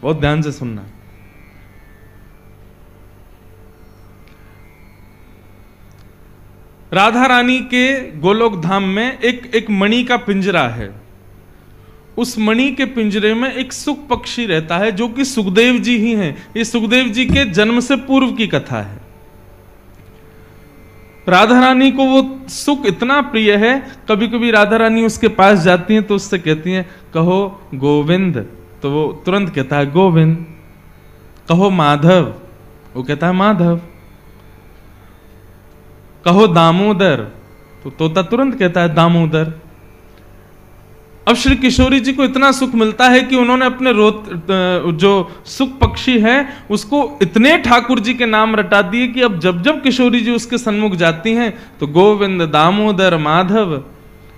बहुत ध्यान से सुनना। राधा रानी के गोलोक धाम में एक मणि का पिंजरा है। उस मणि के पिंजरे में एक सुख पक्षी रहता है जो कि सुखदेव जी ही हैं। ये सुखदेव जी के जन्म से पूर्व की कथा है। राधा रानी को वो सुख इतना प्रिय है, कभी कभी राधा रानी उसके पास जाती हैं तो उससे कहती हैं कहो गोविंद, तो वो तुरंत कहता है गोविंद। कहो माधव, वो कहता है माधव। कहो दामोदर, तो तोता तुरंत कहता है दामोदर। अब श्री किशोरी जी को इतना सुख मिलता है कि उन्होंने अपने जो सुख पक्षी है उसको इतने ठाकुर जी के नाम रटा दिए कि अब जब जब किशोरी जी उसके सन्मुख जाती हैं तो गोविंद, दामोदर, माधव,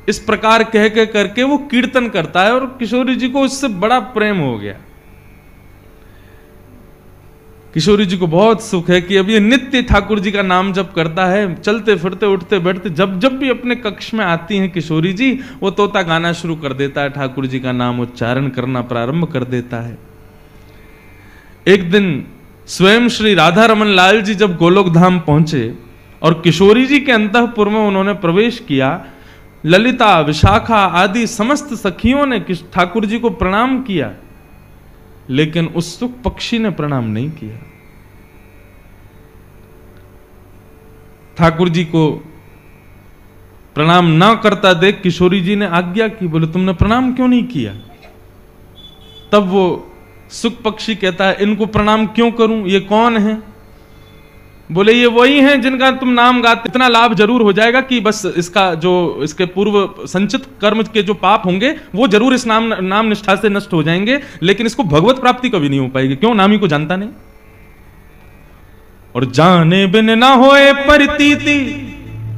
इस प्रकार कह के करके वो कीर्तन करता है और किशोरी जी को उससे बड़ा प्रेम हो गया। किशोरी जी को बहुत सुख है कि अब ये नित्य ठाकुर जी का नाम जप करता है। चलते फिरते उठते बैठते जब जब भी अपने कक्ष में आती हैं किशोरी जी, वो तोता गाना शुरू कर देता है, ठाकुर जी का नाम उच्चारण करना प्रारंभ कर देता है। एक दिन स्वयं श्री राधा रमन लाल जी जब गोलोक धाम पहुंचे और किशोरी जी के अंतःपुर में उन्होंने प्रवेश किया, ललिता, विशाखा आदि समस्त सखियों ने ठाकुर जी को प्रणाम किया, लेकिन उस सुख पक्षी ने प्रणाम नहीं किया। ठाकुर जी को प्रणाम ना करता देख किशोरी जी ने आज्ञा की, बोले तुमने प्रणाम क्यों नहीं किया? तब वो सुख पक्षी कहता है इनको प्रणाम क्यों करूं, ये कौन है? बोले ये वही हैं जिनका तुम नाम गाते, इतना लाभ जरूर हो जाएगा कि बस इसका जो इसके पूर्व संचित कर्म के जो पाप होंगे वो जरूर इस नाम निष्ठा से नष्ट हो जाएंगे, लेकिन इसको भगवत प्राप्ति कभी नहीं हो पाएगी। क्यों? नाम ही को जानता नहीं। और जाने बिन ना होए परितीति,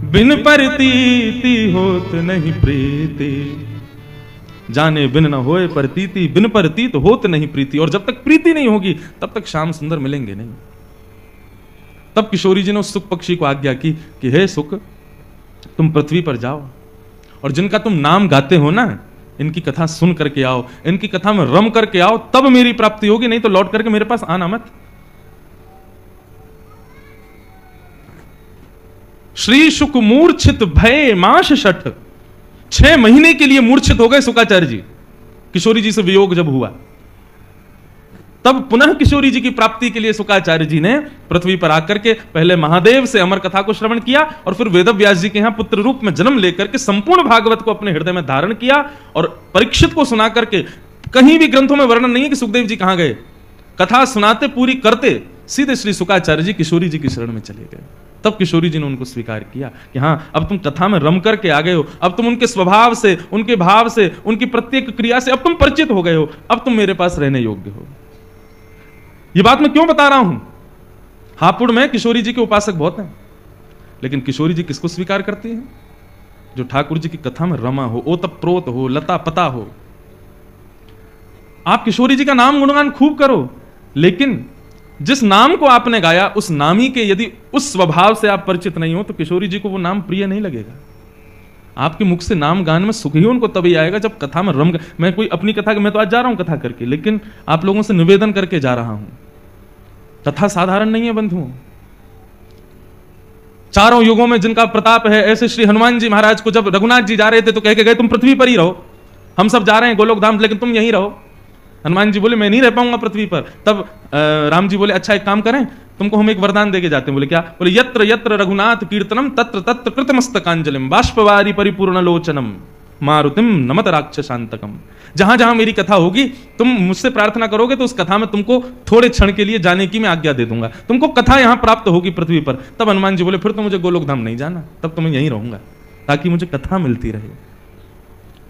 बिन परितीति होत नहीं प्रीति। जाने बिन ना होए परितीति, बिन परितीत होत नहीं प्रीति। और जब तक प्रीति नहीं होगी तब तक श्याम सुंदर मिलेंगे नहीं। तब किशोरी जी ने उस सुख पक्षी को आज्ञा की कि हे सुख, तुम पृथ्वी पर जाओ और जिनका तुम नाम गाते हो ना, इनकी कथा सुन करके आओ, इनकी कथा में रम करके आओ, तब मेरी प्राप्ति होगी, नहीं तो लौट करके मेरे पास आना मत। श्री शुक मूर्छित भय माश शठ, 6 महीने के लिए मूर्छित हो गए शुकाचार्य जी। किशोरी जी से वियोग जब हुआ तब पुनः किशोरी जी की प्राप्ति के लिए शुकाचार्य जी ने पृथ्वी पर आकर के पहले महादेव से अमर कथा को श्रवण किया और फिर वेदव्यास जी के यहां पुत्र रूप में जन्म लेकर के संपूर्ण भागवत को अपने हृदय में धारण किया और परीक्षित को सुना करके, कहीं भी ग्रंथों में वर्णन नहीं है कि सुखदेव जी कहां गए, कथा सुनाते पूरी करते सीधे श्री शुकाचार्य जी किशोरी जी की शरण में चले गए। तब किशोरी जी ने उनको स्वीकार किया कि हां अब तुम कथा में रम करके आ गए हो, अब तुम उनके स्वभाव से, उनके भाव से, उनकी प्रत्येक क्रिया से अब तुम परिचित हो गए हो, अब तुम मेरे पास रहने योग्य हो। ये बात मैं क्यों बता रहा हूं? हापुड़ में किशोरी जी के उपासक बहुत हैं, लेकिन किशोरी जी किसको स्वीकार करती हैं? जो ठाकुर जी की कथा में रमा हो, ओतप्रोत हो, लता पता हो। आप किशोरी जी का नाम गुणगान खूब करो, लेकिन जिस नाम को आपने गाया उस नामी के यदि उस स्वभाव से आप परिचित नहीं हो तो किशोरी जी को वो नाम प्रिय नहीं लगेगा। आपके मुख से नाम गान में सुख ही उनको तभी आएगा जब कथा में रम। मैं कोई अपनी कथा, मैं तो आज जा रहा हूं कथा करके, लेकिन आप लोगों से निवेदन करके जा रहा हूं, कथा साधारण नहीं है बंधुओं। चारों युगों में जिनका प्रताप है, ऐसे श्री हनुमान जी महाराज को जब रघुनाथ जी जा रहे थे तो कह के गए तुम पृथ्वी पर ही रहो, हम सब जा रहे हैं गोलोक धाम, लेकिन तुम यहीं रहो। हनुमान जी बोले मैं नहीं रह पाऊंगा पृथ्वी पर। तब राम जी बोले अच्छा एक काम करें, तुमको हम एक वरदान देके जाते हैं। बोले क्या? बोले यत्र यत्र रघुनाथ कीर्तनम तत्र तत्र कृतमस्तकांजलिम बाष्पवारी परिपूर्ण लोचनम मारुतिम नमत राक्षसांतकम। जहां जहां मेरी कथा होगी तुम मुझसे प्रार्थना करोगे तो उस कथा में तुमको थोड़े क्षण के लिए जाने की मैं आज्ञा दे दूंगा, तुमको कथा यहां प्राप्त होगी पृथ्वी पर। तब हनुमान जी बोले फिर तो मुझे गोलोक धाम नहीं जाना, तब तो मैं यहीं रहूंगा ताकि मुझे कथा मिलती रहे।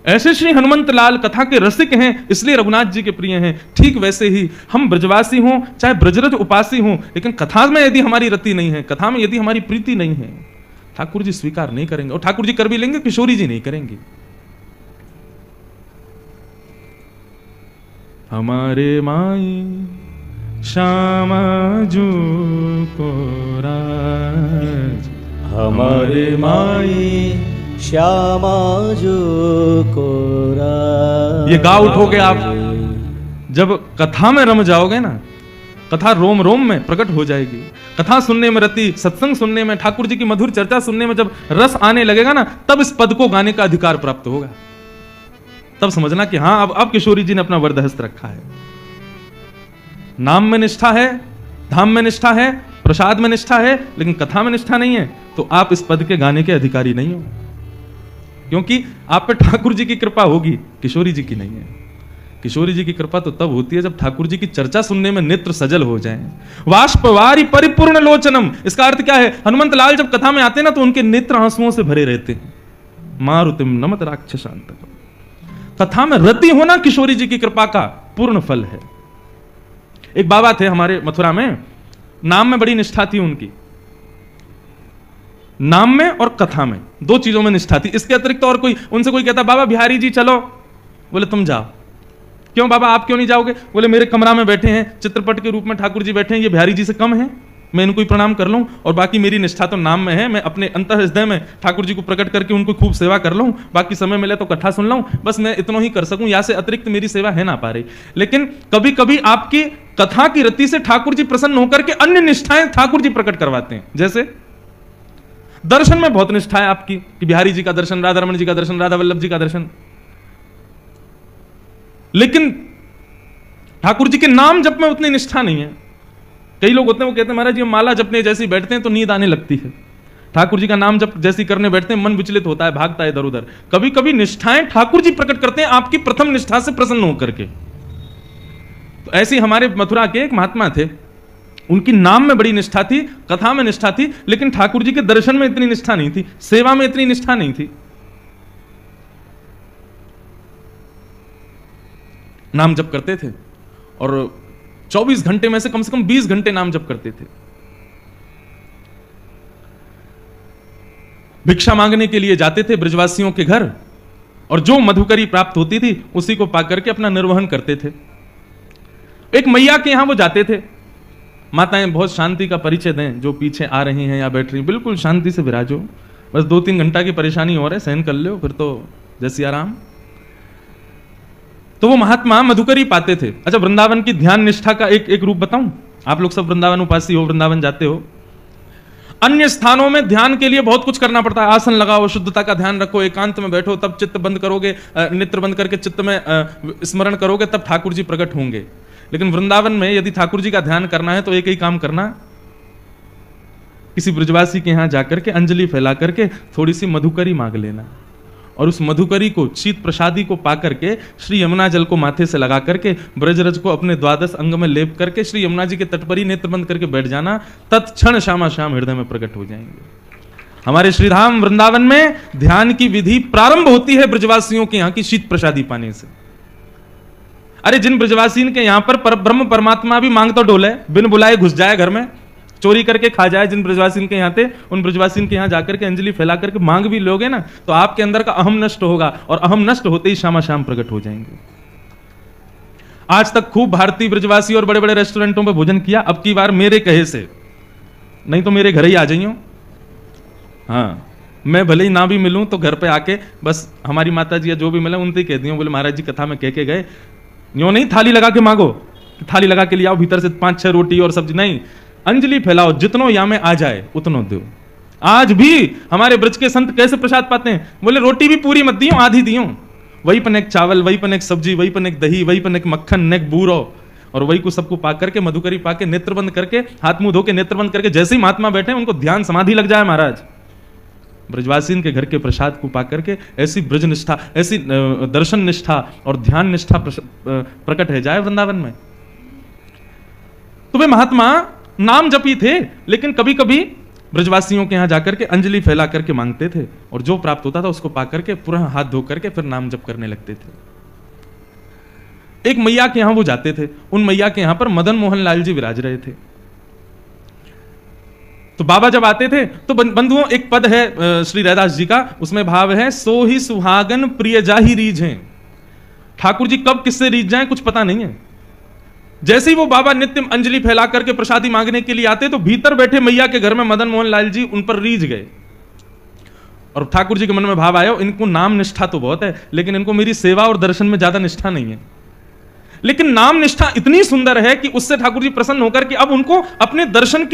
ऐसे श्री हनुमंत लाल कथा के रसिक हैं, इसलिए रघुनाथ जी के प्रिय हैं। ठीक वैसे ही हम ब्रजवासी हों चाहे ब्रजरज उपासी हों, लेकिन कथा में यदि हमारी रति नहीं है, कथा में यदि हमारी प्रीति नहीं है, ठाकुर जी स्वीकार नहीं करेंगे। और ठाकुर जी कर भी लेंगे, किशोरी जी नहीं करेंगी। हमारे माई श्यामा जो को राज, हमारे माई श्यामा जो को राज। ये गा उठोगे आप, जब कथा में रम जाओगे ना, कथा रोम रोम में प्रकट हो जाएगी। कथा सुनने में, रति सत्संग सुनने में, ठाकुर जी की मधुर चर्चा सुनने में जब रस आने लगेगा ना, तब इस पद को गाने का अधिकार प्राप्त होगा। तब समझना कि हाँ, अब किशोरी जी ने अपना वरदहस्त रखा है। नाम में निष्ठा है, धाम में निष्ठा है, प्रसाद में निष्ठा है, लेकिन कथा में निष्ठा नहीं है, तो आप इस पद के गाने के अधिकारी नहीं हो, क्योंकि आप पे ठाकुर जी की कृपा होगी, किशोरी जी की नहीं है। किशोरी जी की कृपा तो तब होती है जब ठाकुर जी की चर्चा सुनने में नेत्र सजल हो जाएं। वाष्पवारी परिपूर्ण लोचनम, इसका अर्थ क्या है? हनुमंत लाल जब कथा में आते हैं ना, तो उनके नेत्र आंसुओं से भरे रहते हैं। मारुतिम नमत राक्षसांतकम। कथा में रति होना किशोरी जी की कृपा का पूर्ण फल है। एक बाबा थे हमारे मथुरा में, नाम में बड़ी निष्ठा थी उनकी। नाम में और कथा में, दो चीजों में निष्ठा थी। इसके अतिरिक्त और कोई, उनसे कोई कहता बाबा बिहारी जी चलो, बोले तुम जाओ। क्यों बाबा, आप क्यों नहीं जाओगे? बोले मेरे कमरा में बैठे हैं, चित्रपट के रूप में ठाकुर जी बैठे हैं, ये बिहारी जी से कम है, मैं इनको ही प्रणाम कर लूं, और बाकी मेरी निष्ठा तो नाम में है। मैं अपने अंतर हृदय में ठाकुर जी को प्रकट करके उनको खूब सेवा कर लूं, बाकी समय मिले तो कथा सुन लूं, बस मैं इतना ही कर सकूं, या से अतिरिक्त मेरी सेवा है ना पा रही। लेकिन कभी कभी आपकी कथा की रति से ठाकुर जी प्रसन्न होकर के अन्य निष्ठाएं ठाकुर जी प्रकट करवाते हैं। जैसे दर्शन में बहुत निष्ठा है आपकी, कि बिहारी जी का दर्शन, राधा रमन जी का दर्शन, राधा वल्लभ जी का दर्शन, लेकिन ठाकुर जी के नाम जप में उतनी निष्ठा नहीं है। कई लोग होते हैं, वो कहते हैं महाराज जी हम माला जपने जैसी बैठते हैं तो नींद आने लगती है, ठाकुर जी का नाम जप जैसी करने बैठते हैं मन विचलित होता है, भागता है इधर उधर। कभी कभी निष्ठाएं ठाकुर जी प्रकट करते हैं आपकी प्रथम निष्ठा से प्रसन्न होकर के। तो ऐसे हमारे मथुरा के एक महात्मा थे, उनकी नाम में बड़ी निष्ठा थी, कथा में निष्ठा थी, लेकिन ठाकुर जी के दर्शन में इतनी निष्ठा नहीं थी, सेवा में इतनी निष्ठा नहीं थी। नाम जप करते थे और 24 घंटे में से कम 20 घंटे नाम जप करते थे। भिक्षा मांगने के लिए जाते थे ब्रजवासियों के घर, और जो मधुकरी प्राप्त होती थी उसी को पाकर के अपना निर्वहन करते थे। एक मैया के यहां वो जाते थे। माताएं बहुत शांति का परिचय दें, जो पीछे आ रही हैं या बैठ रही, बिल्कुल शांति से विराजो, बस 2-3 घंटा की परेशानी हो रहा है, सहन कर लो, फिर तो जैसी आराम। तो वो महात्मा मधुकरी पाते थे। अच्छा, वृंदावन की ध्यान निष्ठा का एक रूप बताऊं? आप लोग सब वृंदावन उपासी हो, वृंदावन जाते हो। अन्य स्थानों में ध्यान के लिए बहुत कुछ करना पड़ता है, आसन लगाओ, शुद्धता का ध्यान रखो, एकांत में बैठो, तब चित्त बंद करोगे, नेत्र बंद करके चित्त में स्मरण करोगे, तब ठाकुर जी प्रकट होंगे। लेकिन वृंदावन में यदि ठाकुर जी का ध्यान करना है तो एक ही काम करना, किसी ब्रजवासी के यहां जाकर के अंजलि फैला करके थोड़ी सी मधुकरी मांग लेना, और उस मधुकरी को, शीत प्रसादी को पाकर के श्री यमुना जल को माथे से लगा करके ब्रजरज को अपने 12 अंग में लेप करके श्री यमुना जी के तट पर ही नेत्र बंद करके बैठ जाना, तत्क्षण श्यामा श्याम हृदय में प्रकट हो जाएंगे। हमारे श्रीधाम वृंदावन में ध्यान की विधि प्रारंभ होती है ब्रजवासियों के यहाँ की शीत प्रसादी पाने से। अरे जिन ब्रजवासी के यहाँ पर ब्रह्म परमात्मा भी मांग तो डोले, बिन बुलाए घुस जाए घर में, चोरी करके खा जाए, जिन ब्रजवासी के यहाँ थे उन ब्रजवासी के यहाँ जाकर के अंजलि फैला करके मांग भी लोगे ना, तो आपके अंदर का अहम नष्ट होगा, और अहम नष्ट होते ही श्यामा श्याम प्रकट हो जाएंगे। आज तक खूब भारतीय ब्रजवासी और बड़े बड़े रेस्टोरेंटों पर भोजन किया, अब की बार मेरे कहे से, नहीं तो मेरे घर ही आ जाइयो। हाँ, मैं भले ही ना भी मिलूं तो घर पे आके बस हमारी माता जी या जो भी मिले उनसे ही कह दियो, बोले महाराज जी कथा में कह के गए, यूं नहीं थाली लगा के मांगो, थाली लगा के ले आओ, भीतर से 5-6 रोटी और सब्जी नहीं, अंजलि फैलाओ, जितनो या में आ जाए उतनो दो। आज भी हमारे ब्रज के संत कैसे प्रसाद पाते हैं? बोले रोटी भी पूरी मत दियो, आधी दियो, वही पन एक चावल, वही पन एक सब्जी, वही पन एक दही, वही पन एक मक्खन, नेक बूरो, और वही को सबको पा करके मधुकरी पाके नेत्र बंद करके, हाथ मुंह धो के नेत्र बंद करके, जैसे ही महात्मा बैठे उनको ध्यान समाधि लग जाए महाराज। ब्रजवासी के घर के प्रसाद को पाकर के ऐसी ब्रज निष्ठा, ऐसी दर्शन निष्ठा और ध्यान निष्ठा प्रकट है जाए वृंदावन में। तो वे महात्मा नाम जपी थे, लेकिन कभी कभी ब्रजवासियों के यहां जाकर के अंजलि फैला करके मांगते थे, और जो प्राप्त होता था उसको पाकर के पूरा हाथ धो करके फिर नाम जप करने लगते थे। एक मैया के यहां वो जाते थे, उन मैया के यहां पर मदन मोहन लाल जी विराज रहे थे। तो बाबा जब आते थे तो बंधुओं, एक पद है श्री रैदास जी का, उसमें भाव है, सो ही सुहागन प्रिय जाहि रीझें। ठाकुर जी कब किससे रीझ जाएं कुछ पता नहीं है। जैसे ही वो बाबा नित्य अंजलि फैला करके प्रसादी मांगने के लिए आते तो भीतर बैठे मैया के घर में मदन मोहन लाल जी उन पर रीझ गए, और ठाकुर जी के मन में भाव आया, इनको नाम निष्ठा तो बहुत है, लेकिन इनको मेरी सेवा और दर्शन में ज्यादा निष्ठा नहीं है। लेकिन नाम निष्ठा इतनी सुंदर है कि उससे ठाकुर जी प्रसन्न होकर के अब उनको अपने दर्शन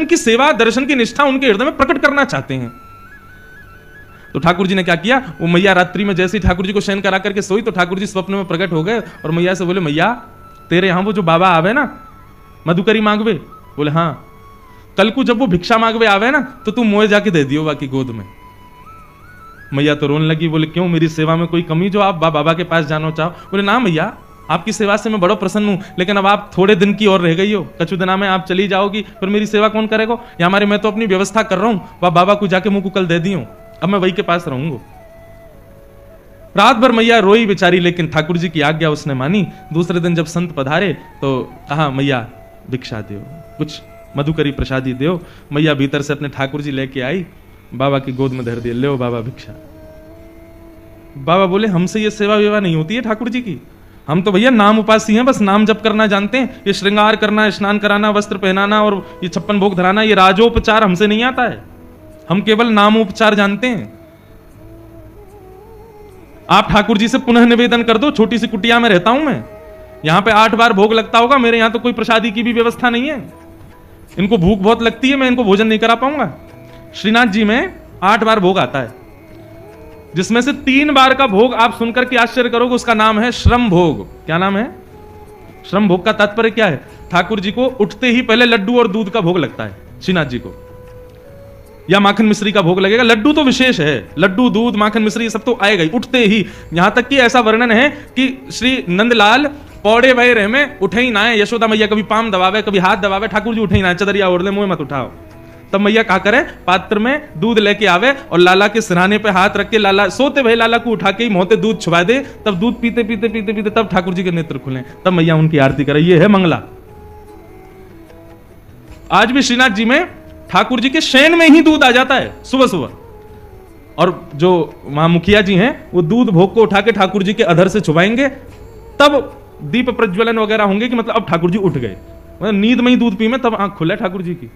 की सेवा, दर्शन की निष्ठा उनके हृदय में प्रकट करना चाहते हैं। तो ठाकुर जी ने क्या किया, वो मैया रात्रि में जैसे ही ठाकुर जी को शयन करा करके सोई तो ठाकुर जी स्वप्न में प्रकट हो गए और मैया से बोले, मैया तेरे यहां वो जो बाबा आवे ना मधुकरी मांगवे, बोले हाँ, कल को जब वो भिक्षा मांगवे आवे ना तो तू मोए जाके दे दियो बाकी गोद में। मैया तो रोने लगी, बोले क्यों, मेरी सेवा में कोई कमी जो आप बाबा के पास जाना चाहो? बोले ना मैया, आपकी सेवा से मैं बड़ा प्रसन्न हूं, लेकिन अब आप थोड़े दिन की और रह गई हो, कछु दिना में आप चली जाओगी, फिर मेरी सेवा कौन करेगा? या हमारे मैं तो अपनी व्यवस्था कर रहा हूं, वह बाबा को जाके मुंह को कल दे दी हूं, अब मैं वही के पास रहूंगा। रात भर मैया रोई बेचारी, लेकिन ठाकुर जी की आज्ञा उसने मानी। दूसरे दिन जब संत पधारे तो कहा, मैया भिक्षा दो, कुछ मधुकरी प्रसादी दो। मैया भीतर से अपने ठाकुर जी लेके आई, बाबा की गोद में धर दिए, ले बाबा भिक्षा। बाबा बोले, हमसे ये सेवा वेवा नहीं होती है ठाकुर जी की, हम तो भैया नाम उपासी हैं, बस नाम जप करना जानते हैं। ये श्रृंगार करना, स्नान कराना, वस्त्र पहनाना और ये 56 भोग धराना, ये राजोपचार हमसे नहीं आता है, हम केवल नामोपचार जानते हैं। आप ठाकुर जी से पुनः निवेदन कर दो, छोटी सी कुटिया में रहता हूं मैं, यहां पे 8 बार भोग लगता होगा, मेरे यहां तो कोई प्रसादी की भी व्यवस्था नहीं है, इनको भूख बहुत लगती है, मैं इनको भोजन नहीं करा पाऊंगा। श्रीनाथ जी में 8 बार भोग आता है, जिसमें से 3 बार का भोग आप सुनकर के आश्चर्य करोगे, उसका नाम है श्रम भोग। क्या नाम है? श्रम भोग का तात्पर्य क्या है? ठाकुर जी को उठते ही पहले लड्डू और दूध का भोग लगता है श्रीनाथ जी को, या माखन मिश्री का भोग लगेगा। लड्डू तो विशेष है, लड्डू दूध माखन मिश्री सब तो आएगा ही उठते ही। यहां तक कि ऐसा वर्णन है कि श्री नंदलाल पौड़े भय रहे में उठे ही ना है, यशोदा मैया कभी पाम दबावे कभी हाथ दबावे, ठाकुर जी उठे ही ना, चदरिया ओढ़ ले, मुंह मत उठाओ। तब मैया क्या करे, पात्र में दूध लेके आवे और लाला के सिरहाने पे हाथ रख के, लाला सोते भय लाला को उठा के ही मोहते दूध छुपा दे, तब दूध पीते पीते पीते पीते तब ठाकुर जी के नेत्र खुले, तब मैया उनकी आरती करे। ये है मंगला। आज भी श्रीनाथ जी में ठाकुर जी के शयन में ही दूध आ जाता है सुबह सुबह, और जो वहां मुखिया जी हैं वो दूध भोग को उठा के ठाकुर जी के अधर से छुपाएंगे, तब दीप प्रज्वलन वगैरह होंगे कि मतलब अब ठाकुर जी उठ गए, मतलब नींद में ही दूध पी में तब आंख खुले ठाकुर जी की।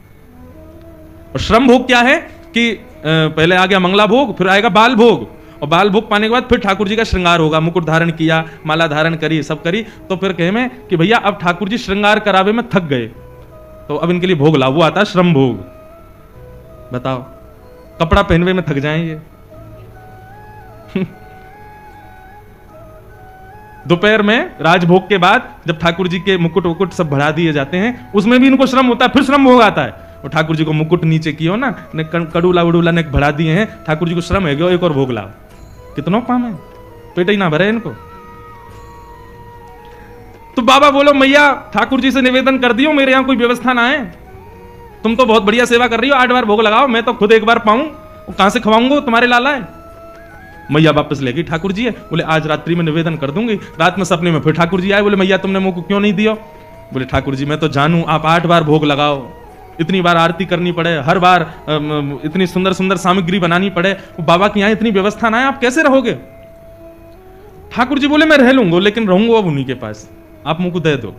और श्रम भोग क्या है कि पहले आ गया मंगला भोग, फिर आएगा बाल भोग, और बाल भोग पाने के बाद फिर ठाकुर जी का श्रृंगार होगा, मुकुट धारण किया, माला धारण करी, सब करी, तो फिर कहे में कि भैया अब ठाकुर जी श्रृंगार करावे में थक गए, तो अब इनके लिए भोग लाओ, वो आता है श्रम भोग। बताओ, कपड़ा पहनवे में थक जाएंगे। दोपहर में राजभोग के बाद जब ठाकुर जी के मुकुट वुकुट सब बढ़ा दिए जाते हैं, उसमें भी इनको श्रम होता है, फिर श्रम भोग आता है। और ठाकुर जी को मुकुट नीचे किया ना, कड़ूला उड़ूला ने बढ़ा दिए हैं, ठाकुर जी को श्रम है गया, एक और भोग लाओ। कितना काम है, पेट ही ना भरे इनको। तो बाबा बोलो, मैया ठाकुर जी से निवेदन कर दियो, मेरे यहां कोई व्यवस्था ना है, तुम तो बहुत बढ़िया सेवा कर रही हो, 8 बार भोग लगाओ, मैं तो खुद एक बार पाऊं, कहां से खवाऊंगा, तुम्हारे लाला है। मैया वापस ले गई, ठाकुर जी है, बोले आज रात्रि में निवेदन कर दूंगी। रात में सपने में फिर ठाकुर जी आए, बोले मैया तुमने मुंह को क्यों नहीं दिया? बोले ठाकुर जी मैं तो जानू आप 8 बार भोग लगाओ, इतनी बार आरती करनी पड़े, हर बार इतनी सुंदर सुंदर सामग्री बनानी पड़े, बाबा के यहाँ इतनी व्यवस्था ना है, आप कैसे रहोगे? ठाकुर जी बोले मैं रह लूंगा, लेकिन रहूंगा अब उन्हीं के पास, आप मुंह को दे दो।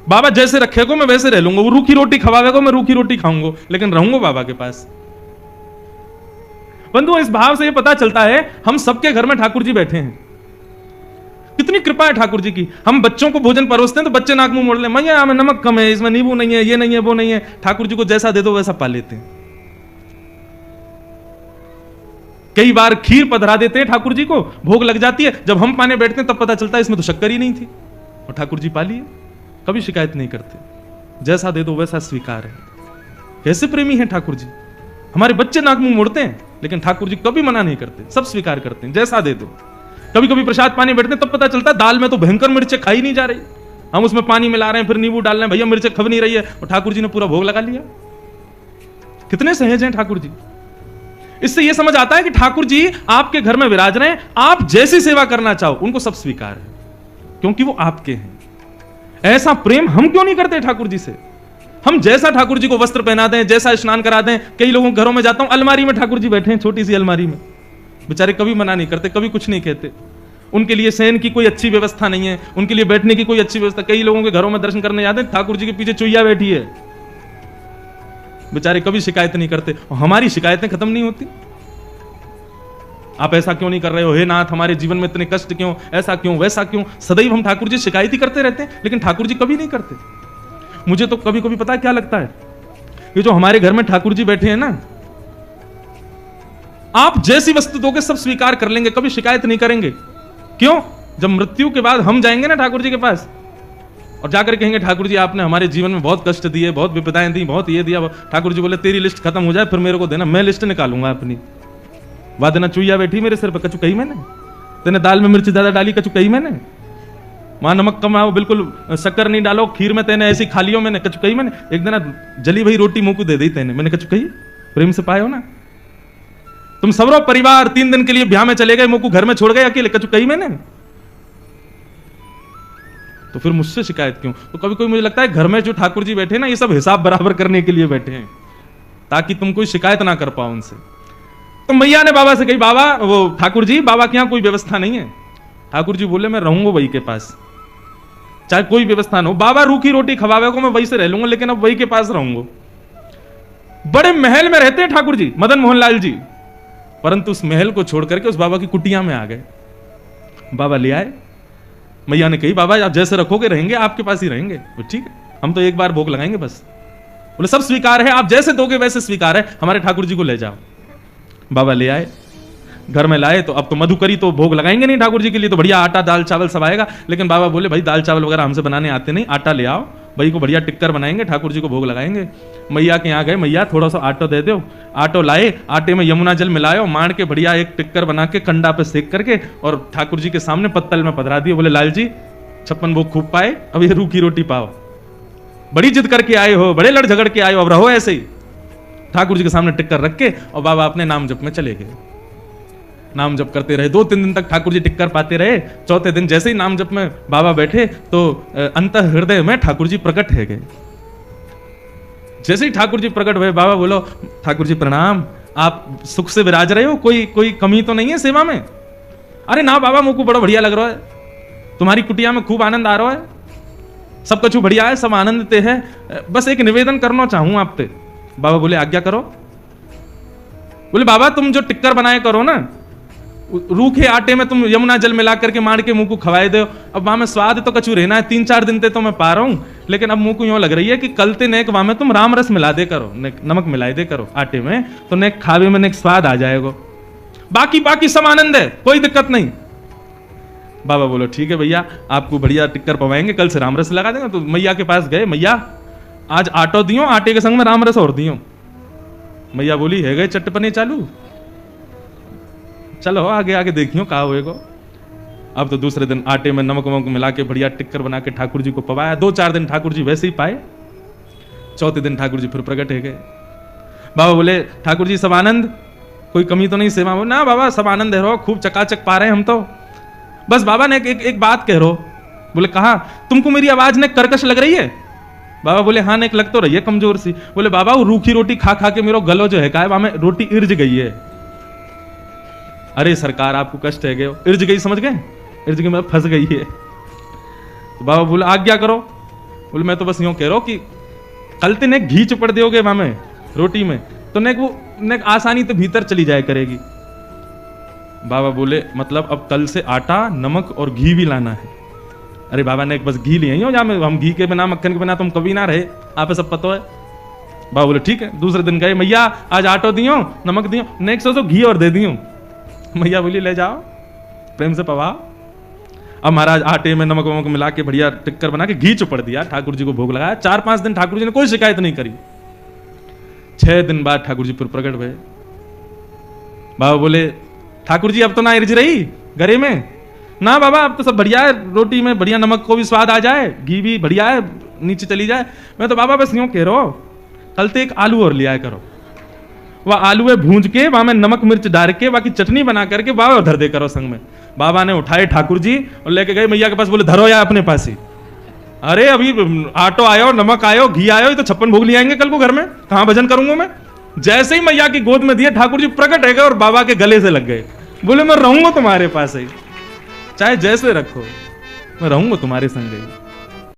बाबा जैसे रखेगो मैं वैसे रह लूंगा, वो रूखी रोटी खवावेगो मैं रूखी रोटी खाऊंगा, लेकिन रहूंगा बाबा के पास। बंधु, इस भाव से ये पता चलता है हम सबके घर में ठाकुर जी बैठे हैं, कितनी कृपा है ठाकुर जी की। हम बच्चों को भोजन परोसते हैं तो बच्चे नाक मुंह मोड़ ले, मैया में नमक कम है, इसमें नींबू नहीं है, ये नहीं है, वो नहीं है। ठाकुर जी को जैसा दे दो वैसा पा लेते हैं। कई बार खीर पधरा देते हैं ठाकुर जी को, भोग लग जाती है, जब हम पाने बैठते हैं तब पता चलता है इसमें तो शक्कर ही नहीं थी, और ठाकुर जी पा लिए, कभी शिकायत नहीं करते, जैसा दे दो वैसा स्वीकार है। कैसे प्रेमी हैं ठाकुर जी। हमारे बच्चे नाक मुंह मोड़ते हैं, लेकिन ठाकुर जी कभी मना नहीं करते, सब स्वीकार करते हैं, जैसा दे दो। कभी कभी प्रसाद पानी बैठते हैं तब पता चलता है दाल में तो भयंकर मिर्चें खाई नहीं जा रही, हम उसमें पानी मिला रहे हैं, फिर नींबू डाल रहे हैं, भैया मिर्चें खब नहीं रही है, और ठाकुर जी ने पूरा भोग लगा लिया। कितने सहज हैं ठाकुर जी। इससे यह समझ आता है कि ठाकुर जी आपके घर में विराज रहे हैं, आप जैसी सेवा करना चाहो उनको सब स्वीकार है, क्योंकि वो आपके हैं। ऐसा प्रेम हम क्यों नहीं करते ठाकुर जी से। हम जैसा ठाकुर जी को वस्त्र पहना दें, जैसा स्नान करा दें। कई लोगों के घरों में जाता हूं, अलमारी में ठाकुर जी बैठे हैं, छोटी सी अलमारी में, बेचारे कभी मना नहीं करते, कभी कुछ नहीं कहते। उनके लिए शयन की कोई अच्छी व्यवस्था नहीं है, उनके लिए बैठने की कोई अच्छी व्यवस्था। कई लोगों के घरों में दर्शन करने जाते हैं, ठाकुर जी के पीछे चुईया बैठी है, बेचारे कभी शिकायत नहीं करते, और हमारी शिकायतें खत्म नहीं होती। आप ऐसा क्यों नहीं कर रहे हो, हे नाथ हमारे जीवन में इतने कष्ट क्यों, ऐसा क्यों वैसा क्यों। सदैव हम ठाकुर जी शिकायत ही करते रहते हैं, लेकिन ठाकुर जी कभी नहीं करते। मुझे तो कभी कभी पता है क्या लगता है, ये जो हमारे घर में ठाकुर जी बैठे हैं ना, आप जैसी वस्तु दोगे सब स्वीकार कर लेंगे, कभी शिकायत नहीं करेंगे। क्यों? जब मृत्यु के बाद हम जाएंगे ना ठाकुर जी के पास और जाकर कहेंगे ठाकुर जी आपने हमारे जीवन में बहुत कष्ट दिए, बहुत विपदाएं दी, बहुत ये दिया, ठाकुर जी बोले तेरी लिस्ट खत्म हो जाए फिर मेरे को देना, मैं लिस्ट निकालूंगा अपनी। वादना चुईया बैठी मेरे सिर पर, कचू कही मैंने, तेने दाल में मिर्च ज्यादा डाली, कचू कही मैंने, वहां नमक कम आओ, बिल्कुल शक्कर नहीं डालो खीर में, तेने ऐसी खा लियो मैंने, कचू कही मैंने। एक दिन जली भई रोटी मुंह को दे दी तेने, मैंने कचू कही, प्रेम से पाए हो ना। तुम सबरो परिवार 3 दिन के लिए ब्याह में चले गए, मुंह को घर में छोड़ गए अकेले, कचू कही मैंने। तो फिर मुझसे शिकायत क्यों? तो कभी कभी मुझे लगता है घर में जो ठाकुर जी बैठे ना, ये सब हिसाब बराबर करने के लिए बैठे हैं, ताकि तुम कोई शिकायत ना कर पाओ उनसे। तो मैया ने बाबा से कही, बाबा वो ठाकुर जी, बाबा के यहां कोई व्यवस्था नहीं है। ठाकुर जी बोले मैं रहूंगा वही के पास, चाहे कोई व्यवस्था ना हो। बाबा रूखी रोटी खवावे को मैं वही से रह लूंगा, लेकिन अब वही के पास रहूंगा। बड़े महल में रहते हैं ठाकुर जी, मदन मोहन लाल जी, परंतु उस महल को छोड़ करके उस बाबा की कुटिया में आ गए। बाबा ले आए, मैया ने कही बाबा आप जैसे रखोगे रहेंगे, आपके पास ही रहेंगे। ठीक है, हम तो एक बार भोग लगाएंगे बस। बोले सब स्वीकार है, आप जैसे दोगे वैसे स्वीकार है, हमारे ठाकुर जी को ले जाओ। बाबा ले आए, घर में लाए, तो अब तो मधुकरी तो भोग लगाएंगे नहीं ठाकुर जी के लिए, तो बढ़िया आटा दाल चावल सब आएगा। लेकिन बाबा बोले भाई दाल चावल वगैरह हमसे बनाने आते नहीं, आटा ले आओ, भाई को बढ़िया टिक्कर बनाएंगे, ठाकुर जी को भोग लगाएंगे। मैया के यहाँ गए, मैया थोड़ा सा आटो दे दो। आटो लाए, आटे में यमुना जल मिलायो, मार के बढ़िया एक टिक्कर बना के कंडा पे सेक करके और ठाकुर जी के सामने पत्तल में पधरा दिए। बोले लाल जी 56 भोग खूब पाए, अब ये रूखी रोटी पाओ, बड़ी जिद करके आए हो, बड़े लड़ झगड़ के आए हो, अब रहो ऐसे ही। ठाकुर जी के सामने टिक्कर रख के और बाबा अपने नाम जप में चले गए। नाम जप करते रहे, 2-3 दिन तक ठाकुर जी टिक्कर पाते रहे। चौथे दिन जैसे ही नाम जप में बाबा बैठे तो अंत हृदय में ठाकुर जी प्रकट है गए। जैसे ही ठाकुर जी प्रकट हुए, बाबा बोलो ठाकुर जी प्रणाम, आप सुख से विराज रहे हो, कोई कमी तो नहीं है सेवा में? अरे ना बाबा, मुझको बड़ा बढ़िया लग रहा है, तुम्हारी कुटिया में खूब आनंद आ रहा है, सब कुछ बढ़िया है, सब आनंद है, बस एक निवेदन करना चाहूं आप पे। बाबा बोले आज्ञा करो। बोले बाबा तुम जो टिक्कर बनाए करो ना, रूखे आटे में तुम यमुना जल मिला करके मार के मुंह को खवाए दो, अब वहां में स्वाद तो कचू रहना है, 3-4 दिन तो मैं पा रहा हूं, लेकिन अब मुंह को यूं लग रही है कि कल ते नेक वहां में तुम राम रस मिला दे करो, नमक मिला दे करो आटे में, तो नेक खावे में नेक स्वाद आ जाएगा। बाकी सब आनंद है, कोई दिक्कत नहीं। बाबा बोलो ठीक है भैया, आपको बढ़िया टिक्कर पवाएंगे, कल से राम रस लगा देंगे। तो मैया के पास गए, मैया आज आटो दियो, आटे के संग में राम रस और दियो। मैया बोली है गए चटपने चालू, चलो आगे आगे देखियो कहा होएगा। अब तो दूसरे दिन आटे में नमक वमक मिला के बढ़िया टिक्कर बना के ठाकुर जी को पवाया। 2-4 दिन ठाकुर जी वैसे ही पाए। चौथे दिन ठाकुर जी फिर प्रकट है गए। बाबा बोले ठाकुर जी सब आनंद, कोई कमी तो नहीं सेवा में? ना बाबा सब आनंद है रहो, खूब चकाचक पा रहे हैं हम तो। बस बाबा ने एक बात कह रहो। बोले कहा, तुमको मेरी आवाज ने कर्कश लग रही है? बाबा बोले हाँ नेक लग तो रही है कमजोर सी। बोले बाबा वो रूखी रोटी खा खा के मेरा गलो जो है का वहां में रोटी इर्ज गई है। अरे सरकार आपको कष्ट है गए, इर्ज गई समझ गए, इर्ज गई मतलब फंस गई है। तो बाबा बोले आज्ञा करो। बोले मैं तो बस यूं कह रहा हूं कि कल ते नेक घी चुपड़ दोगे वहां में रोटी में, तो नेक वो नेक आसानी तो भीतर चली जाए करेगी। बाबा बोले मतलब अब कल से आटा नमक और घी भी लाना है। अरे बाबा ने बस घी लिए हो, जहाँ में हम घी के बिना मक्खन के बिना तुम कभी ना रहे, आप सब पता है। बाबा बोले ठीक है। दूसरे दिन गए, मैया आज आटो दियो नमक दियो, नेक्स्ट तो घी और दे दियो। मैया बोली ले जाओ प्रेम से पवाओ। अब महाराज आटे में नमक वमक मिला के बढ़िया टिक्कर बना के घी चुपड़ दिया, ठाकुर जी को भोग लगाया। 4-5 दिन ठाकुर जी ने कोई शिकायत नहीं करी। 6 दिन बाद ठाकुर जी फिर प्रकट हुए। बाबा बोले ठाकुर जी अब तो ना इर्ज रही गरे में? ना बाबा अब तो सब बढ़िया है, रोटी में बढ़िया नमक को भी स्वाद आ जाए, घी भी बढ़िया है, नीचे चली जाए। मैं तो बाबा बस यूं कह रहा हूं कल तो एक आलू और लिया करो, वह आलू है भूंज के वहां में नमक मिर्च डाल के बाकी चटनी बना करके बाबा धर दे करो संग में। बाबा ने उठाए ठाकुर जी और लेके गए मैया के पास। बोले धरो या अपने पास ही। अरे अभी आटो आयो, नमक आयो, घी आयो, ये तो 56 भोग ले आएंगे कल को घर में, कहां भजन करूंगा मैं। जैसे ही मैया की गोद में दिए ठाकुर जी प्रकट है गए और बाबा के गले से लग गए। बोले मैं रहूंगा तुम्हारे पास ही, चाहे जैसे रखो, मैं रहूंगा तुम्हारे संग ही।